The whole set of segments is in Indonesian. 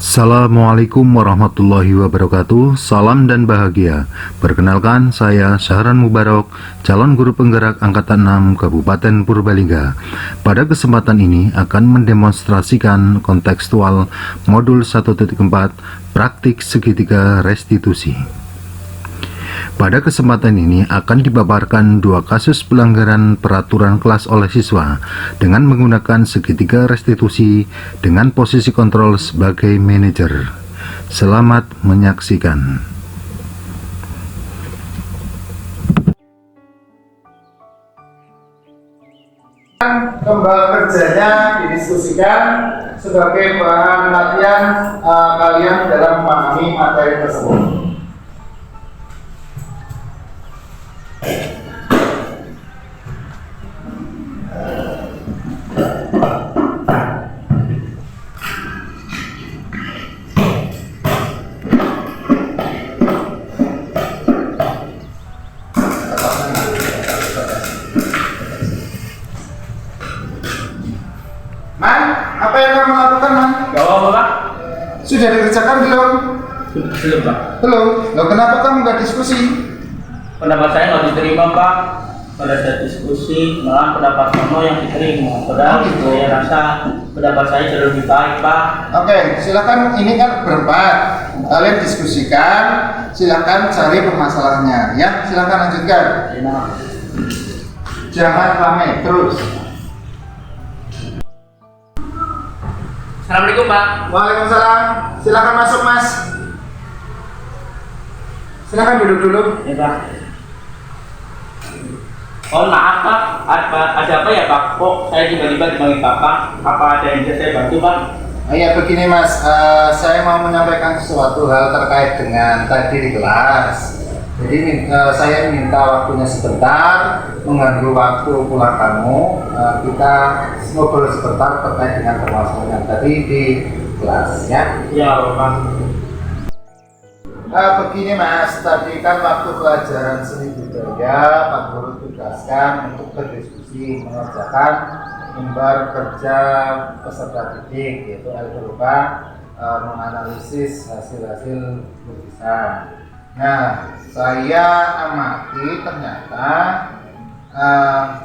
Assalamualaikum warahmatullahi wabarakatuh. Salam dan bahagia. Perkenalkan, saya Syahran Mubarok, calon guru penggerak Angkatan 6 Kabupaten Purbalingga. Pada kesempatan ini akan mendemonstrasikan kontekstual modul 1.4 praktik segitiga restitusi. Pada kesempatan ini akan dipaparkan dua kasus pelanggaran peraturan kelas oleh siswa dengan menggunakan segitiga restitusi dengan posisi kontrol sebagai manajer. Selamat menyaksikan. Kembali kerjanya didiskusikan sebagai bahan latihan kalian dalam memahami materi tersebut. Man, apa yang kamu lakukan, Man? Gak apa-apa, Pak. Sudah dikerjakan belum? Belum, Pak. Belum. Loh, kenapa kamu nggak diskusi? Pendapat saya nggak diterima, Pak. Pada saat diskusi, malah pendapat kamu yang diterima. Padahal saya rasa pendapat saya jauh lebih baik, Pak. Oke, silakan. Ini kan berempat. Kalian diskusikan. Silakan cari permasalahannya. Ya, silakan lanjutkan. Jangan ramai terus. Assalamualaikum, Pak. Waalaikumsalam. Silakan masuk, Mas. Silakan duduk dulu. Ya, Pak. Oh, maaf, Pak. Ada apa ya, Pak? Kok saya tiba-tiba dipanggil Bapak? Apa ada yang bisa saya bantu, Pak? Ya begini, Mas, saya mau menyampaikan sesuatu hal terkait dengan tadi di kelas. Jadi saya minta waktunya sebentar, mengganggu waktu pulang kamu. Kita ngobrol sebentar terkait dengan permasalahan tadi di kelas, ya. Ya, Pak. Begini, Mas, tadi kan waktu pelajaran seni budaya Pak Guru tugaskan untuk berdiskusi mengerjakan mimbar kerja peserta didik, yaitu berupa menganalisis hasil-hasil lukisan. Nah, saya amati ternyata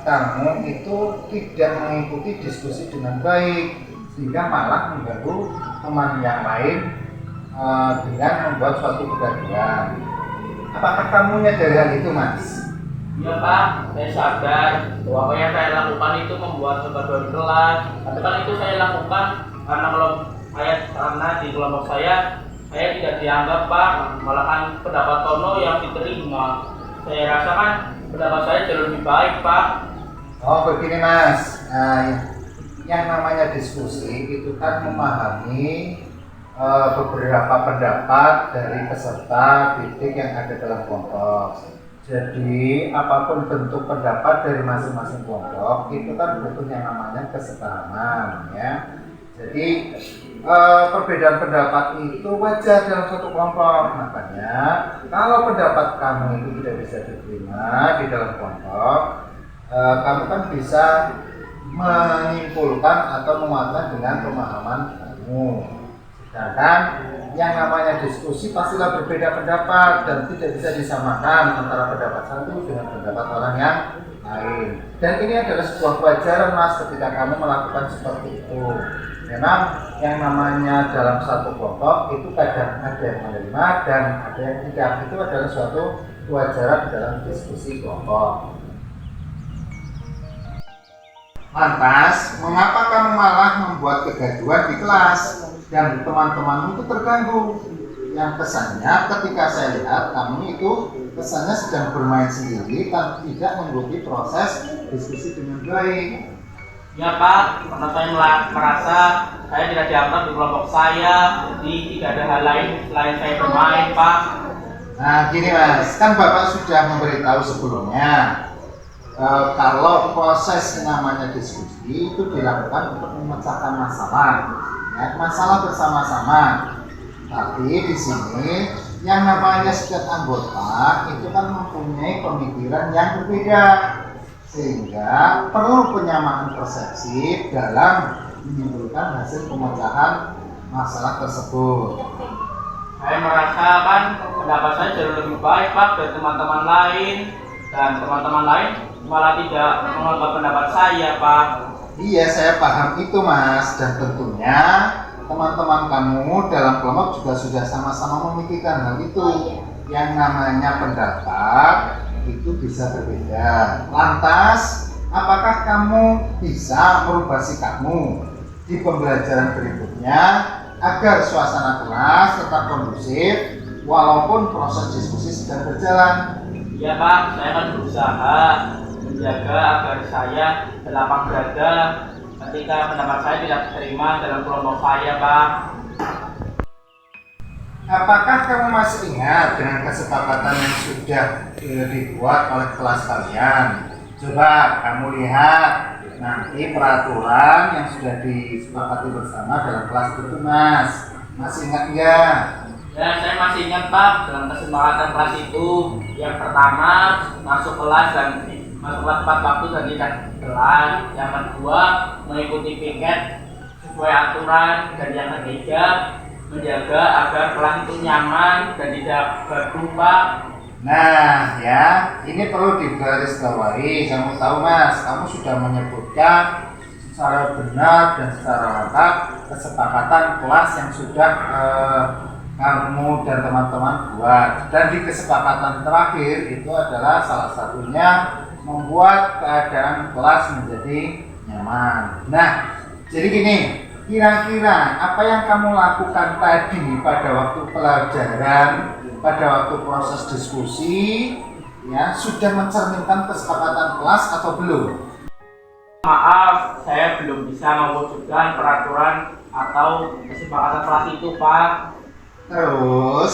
kamu itu tidak mengikuti diskusi dengan baik, sehingga malah mengganggu teman yang lain dengan membuat suatu kegaduhan. Apakah kamu menyadari hal itu, Mas? Iya, Pak. Saya sadar bahwa apa yang saya lakukan itu membuat kegaduhan kelas. Tapi kan itu saya lakukan karena di kelompok saya tidak dianggap, Pak. Malahan pendapat Tono yang diterima. Saya rasa kan pendapat saya jauh lebih baik, Pak. Oh, begini, Mas. Yang namanya diskusi itu kan memahami beberapa pendapat dari peserta didik yang ada dalam kelompok. Jadi apapun bentuk pendapat dari masing-masing kelompok itu kan butuh yang namanya kesepahaman, ya. Jadi perbedaan pendapat itu wajar dalam suatu kelompok. Makanya kalau pendapat kamu itu tidak bisa diterima di dalam kelompok, kamu kan bisa menyimpulkan atau menguatkan dengan pemahaman kamu. Sedangkan yang namanya diskusi pastilah berbeda pendapat dan tidak bisa disamakan antara pendapat satu dengan pendapat orang yang lain. Dan ini adalah sebuah kewajaran, Mas, ketika kamu melakukan seperti itu. Memang yang namanya dalam satu kelompok itu kadang ada yang menerima dan ada yang tidak. Itu adalah suatu kewajaran dalam diskusi kelompok. Lantas, mengapa kamu malah membuat kegaduhan di kelas dan teman-temanmu itu terganggu? Yang kesannya ketika saya lihat kamu itu kesannya sedang bermain sendiri dan tidak mengikuti proses diskusi dengan baik. Ya, Pak, karena saya merasa saya tidak dianggap di kelompok saya, jadi tidak ada hal lain selain saya bermain, Pak. Nah, gini, Mas, kan Bapak sudah memberitahu sebelumnya kalau proses namanya diskusi itu dilakukan untuk memecahkan masalah, ya, masalah bersama-sama. Tapi di sini yang namanya setiap anggota itu kan mempunyai pemikiran yang berbeda, sehingga perlu penyamaan persepsi dalam menimbulkan hasil pemecahan masalah tersebut? Saya merasa kan pendapat saya jauh lebih baik Pak dari teman-teman lain, dan teman-teman lain malah tidak menganggap pendapat saya Pak. Iya, saya paham itu Mas, dan tentunya teman-teman kamu dalam kelompok juga sudah sama-sama memikirkan hal itu. Yang namanya pendapat itu bisa berbeda. Lantas, apakah kamu bisa merubah sikapmu di pembelajaran berikutnya agar suasana kelas tetap kondusif walaupun proses diskusi sedang berjalan? Iya Pak, saya akan berusaha menjaga agar saya berlapang dada ketika pendapat saya tidak diterima dalam kelompok saya Pak. Apakah kamu masih ingat dengan kesepakatan yang sudah dibuat oleh kelas kalian? Coba kamu lihat nanti peraturan yang sudah disepakati bersama dalam kelas itu Mas. Masih ingat enggak? Ya, saya masih ingat Pak dalam kesepakatan kelas itu. Yang pertama, masuk kelas tepat waktu dan tidak kelas. Yang kedua, mengikuti piket sesuai aturan. Dan yang ketiga, menjaga agar kelas itu nyaman dan tidak gaduh Pak. Nah ya, ini perlu digarisbawahi. Kamu tahu Mas, kamu sudah menyebutkan secara benar dan secara lengkap kesepakatan kelas yang sudah kamu dan teman-teman buat. Dan di kesepakatan terakhir itu adalah salah satunya membuat keadaan kelas menjadi nyaman. Nah, jadi gini, kira-kira apa yang kamu lakukan tadi pada waktu pelajaran, pada waktu proses diskusi, ya sudah mencerminkan kesepakatan kelas atau belum? Maaf, saya belum bisa mewujudkan peraturan atau kesepakatan kelas itu Pak. Terus,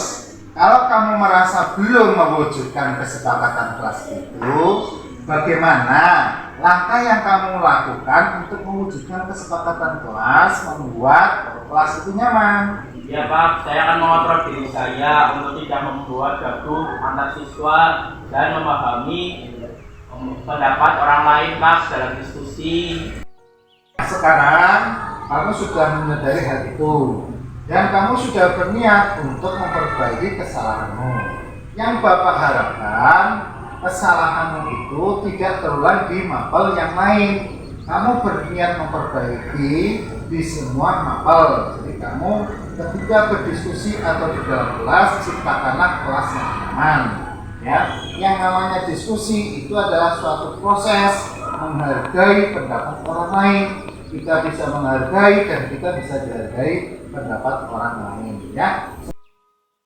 kalau kamu merasa belum mewujudkan kesepakatan kelas itu, bagaimana langkah yang kamu lakukan untuk mewujudkan kesepakatan kelas, membuat kelas itu nyaman? Ya Pak, saya akan mengontrol diri saya untuk tidak membuat gaduh antar siswa dan memahami pendapat orang lain Pak dalam diskusi. Sekarang kamu sudah menyadari hal itu dan kamu sudah berniat untuk memperbaiki kesalahanmu. Yang Bapak harapkan kesalahanmu itu tidak terulang di mapel yang lain. Kamu berniat memperbaiki di semua mapel. Jadi kamu ketika berdiskusi atau di dalam kelas, ciptakanlah kelas yang nyaman. Ya, yang namanya diskusi itu adalah suatu proses menghargai pendapat orang lain. Kita bisa menghargai dan kita bisa dihargai pendapat orang lain. Ya.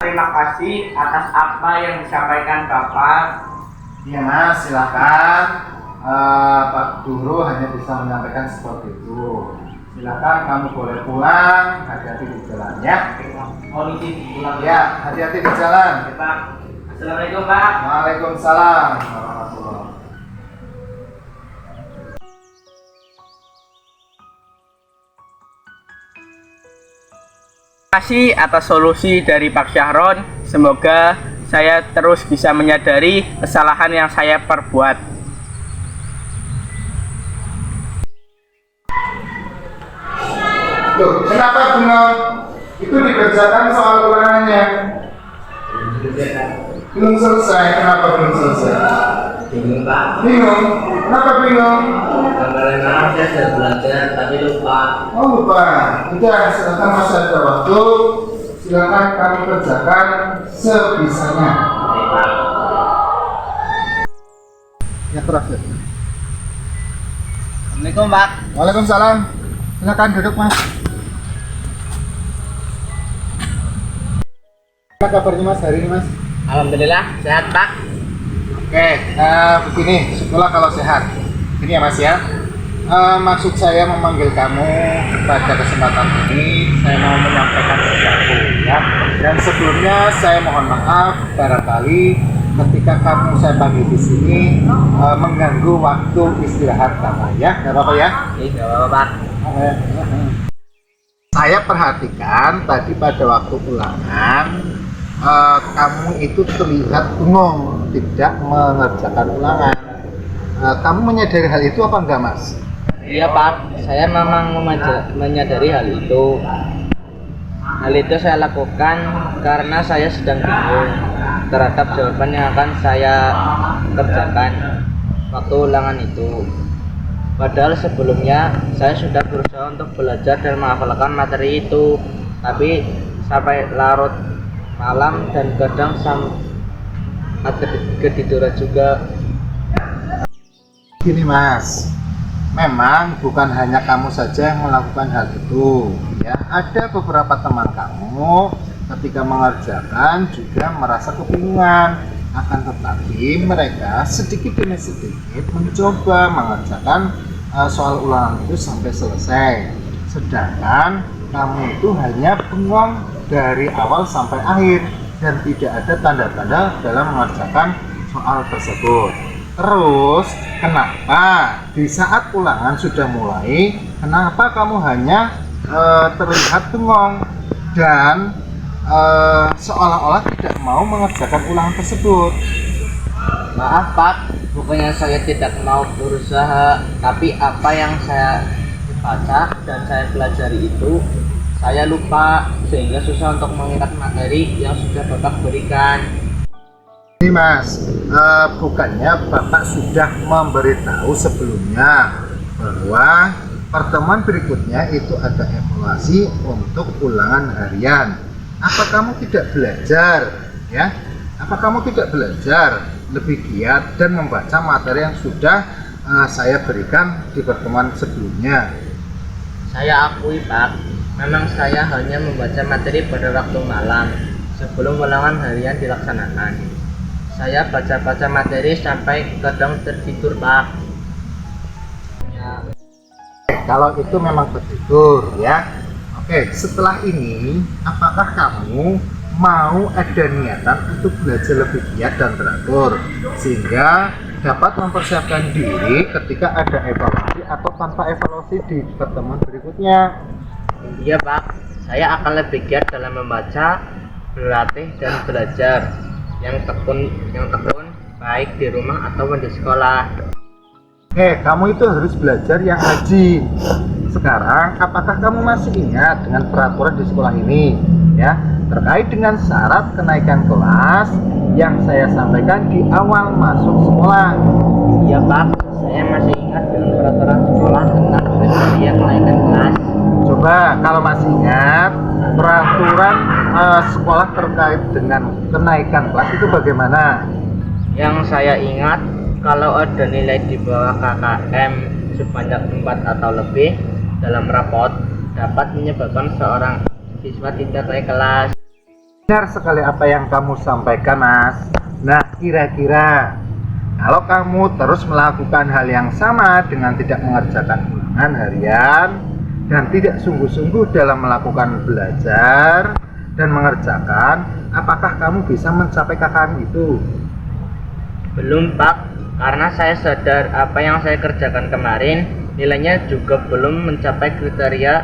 Terima kasih atas apa yang disampaikan Bapak. Ya Mas, silakan. Pak Guru hanya bisa menyampaikan seperti itu. Silakan kamu boleh pulang, hati-hati di jalan ya. Mohon izin pulang Ya, hati-hati di jalan. Pak. Assalamualaikum Pak. Waalaikumsalam warahmatullahi. Terima kasih atas solusi dari Pak Syahron. Semoga saya terus bisa menyadari kesalahan yang saya perbuat. Loh, kenapa bengong? Itu dikerjakan soal ulangannya. Belum selesai, kenapa belum selesai? Bingung Pak. Bingung? Kenapa bingung? Kemarin malam saya sudah belajar tapi lupa. Oh lupa. Udah, silakan masih ada waktu. Silakan kamu kerjakan sebisanya. Baik Pak. Ya terus ya. Assalamualaikum Pak. Waalaikumsalam. Silakan duduk Mas. Apa kabarnya Mas hari ini Mas? Alhamdulillah sehat Pak. Oke, begini, syukurlah kalau sehat. Ini ya Mas ya. Maksud saya memanggil kamu pada kesempatan ini, saya mau menyampaikan sesuatu ya. Dan sebelumnya saya mohon maaf barangkali ketika kamu saya panggil di sini mengganggu waktu istirahat kamu ya. Gak apa-apa ya? Iya, apa Pak. Saya perhatikan tadi pada waktu ulangan kamu itu terlihat bengong, tidak mengerjakan ulangan. Kamu menyadari hal itu apa enggak Mas? Iya Pak, saya memang menyadari hal itu. Hal itu saya lakukan karena saya sedang bingung terhadap jawaban yang akan saya kerjakan waktu ulangan itu. Padahal sebelumnya saya sudah berusaha untuk belajar dan menghafalkan materi itu, tapi sampai larut malam dan kadang sampai ketiduran juga. Gini Mas, memang bukan hanya kamu saja yang melakukan hal itu, ya. Ada beberapa teman kamu ketika mengerjakan juga merasa kebingungan, akan tetapi mereka sedikit demi sedikit mencoba mengerjakan soal ulangan itu sampai selesai. Sedangkan kamu itu hanya bengong dari awal sampai akhir dan tidak ada tanda-tanda dalam mengerjakan soal tersebut. Terus, kenapa di saat ulangan sudah mulai, kenapa kamu hanya terlihat bengong dan seolah-olah tidak mau mengerjakan ulangan tersebut? Maaf Pak, bukannya saya tidak mau berusaha, tapi apa yang saya baca dan saya pelajari itu saya lupa, sehingga susah untuk mengingat materi yang sudah Bapak berikan. Ini Mas, bukannya Bapak sudah memberitahu sebelumnya bahwa pertemuan berikutnya itu ada evaluasi untuk ulangan harian. Apa kamu tidak belajar, ya? Apa kamu tidak belajar lebih giat dan membaca materi yang sudah saya berikan di pertemuan sebelumnya? Saya akui Pak, memang saya hanya membaca materi pada waktu malam sebelum ulangan harian dilaksanakan. Saya baca-baca materi sampai kadang tertidur Pak. Kalau itu memang tertidur, ya. Oke, setelah ini apakah kamu mau ada niatan untuk belajar lebih giat dan teratur sehingga dapat mempersiapkan diri ketika ada evaluasi atau tanpa evaluasi di pertemuan berikutnya? Iya Pak, saya akan lebih giat dalam membaca, berlatih dan belajar yang tekun baik di rumah ataupun di sekolah. Kamu itu harus belajar yang rajin. Sekarang, apakah kamu masih ingat dengan peraturan di sekolah ini, ya, terkait dengan syarat kenaikan kelas yang saya sampaikan di awal masuk sekolah? Iya Pak, saya masih ingat dengan peraturan sekolah tentang kriteria kenaikan kelas. Coba kalau masih ingat peraturan sekolah terkait dengan kenaikan kelas itu bagaimana? Yang saya ingat, kalau ada nilai di bawah KKM sebanyak 4 atau lebih dalam rapot dapat menyebabkan seorang siswa tidak naik kelas. Benar sekali apa yang kamu sampaikan Mas. Nah, kira-kira kalau kamu terus melakukan hal yang sama dengan tidak mengerjakan ulangan harian dan tidak sungguh-sungguh dalam melakukan belajar dan mengerjakan, apakah kamu bisa mencapai KKM itu? Belum Pak, karena saya sadar apa yang saya kerjakan kemarin nilainya juga belum mencapai kriteria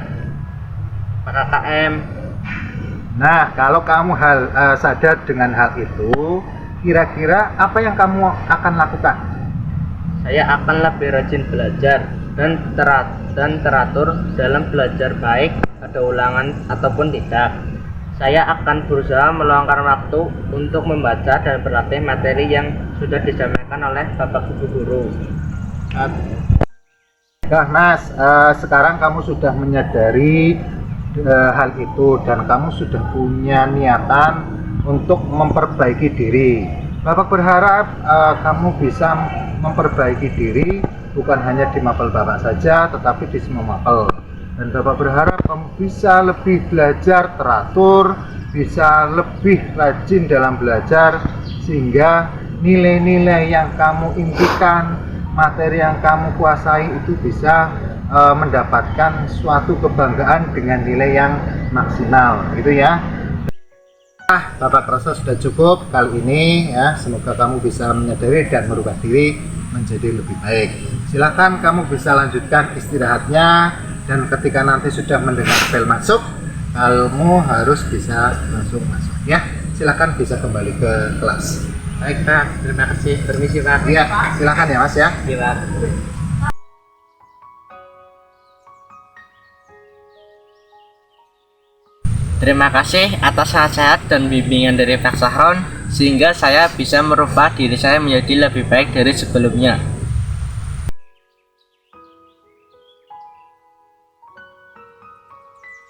KKM. Nah, kalau kamu sadar dengan hal itu, kira-kira apa yang kamu akan lakukan? Saya akan lebih rajin belajar dan teratur dalam belajar, baik ada ulangan ataupun tidak. Saya akan berusaha meluangkan waktu untuk membaca dan berlatih materi yang sudah disampaikan oleh Bapak Ibu Guru. Nah Mas, sekarang kamu sudah menyadari hal itu dan kamu sudah punya niatan untuk memperbaiki diri. Bapak berharap kamu bisa memperbaiki diri bukan hanya di mapel Bapak saja, tetapi di semua mapel. Dan Bapak berharap kamu bisa lebih belajar teratur, bisa lebih rajin dalam belajar, sehingga nilai-nilai yang kamu impikan, materi yang kamu kuasai itu bisa mendapatkan suatu kebanggaan dengan nilai yang maksimal, gitu ya. Bapak rasa sudah cukup kali ini ya. Semoga kamu bisa menyadari dan merubah diri menjadi lebih baik. Silakan kamu bisa lanjutkan istirahatnya, dan ketika nanti sudah mendengar bel masuk, kamu harus bisa langsung masuk ya. Silakan bisa kembali ke kelas. Baik Pak, terima kasih. Permisi Pak. Iya, silakan ya Mas ya. Iya Pak. Terima kasih atas nasihat dan bimbingan dari Pak Sahron, sehingga saya bisa merubah diri saya menjadi lebih baik dari sebelumnya.